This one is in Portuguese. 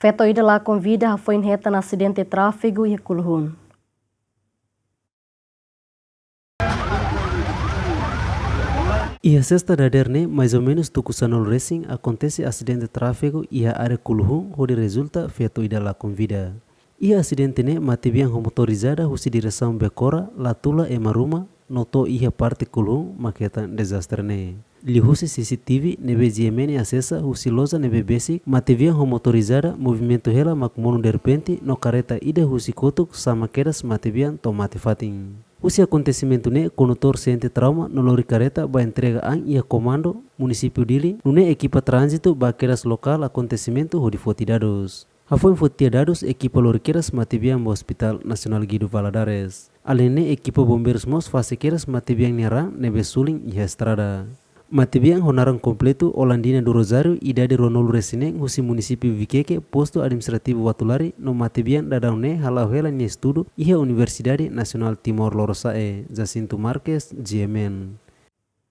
Feto ida lá convida foi reta no acidente de tráfego e culhun. E a sexta daderne, mais ou menos Tucusanol Racing, acontece acidente de tráfego e a área culhun, onde resulta feto ida lá convida. E a acidente ne mati biang motorizada husi direção Becora, Latula e Maruma, notou ia parte culhun, maqueta desastre ne. Li husi CCTV nebe GMN acessa husi loza nebe basic, mati biang motorizada, movimento hela makmono de repente, no careta ida husi kotuk, sama quedas mati biang tomate fating. Usi acontecimento ne, condutor sente trauma no lori careta ba entrega ang ia comando município dili, nune equipa trânsito ba quedas local acontecimento hodi fotidados. Foi fotidados equipa lori quedas matibiang bo Hospital Nacional Guido Valadares. Além ne equipa bombeiros mos fase quedas matibiang nera nebe suling ia estrada. Matibiang honaran completo Olandina do Rosário e idade Ronolo Resineng husi município Viqueque posto administrativo Watulari no Matibiang dadaune halau hela ni estudo ia Universidade Nacional Timor Lorosae Jacinto Marques GMN.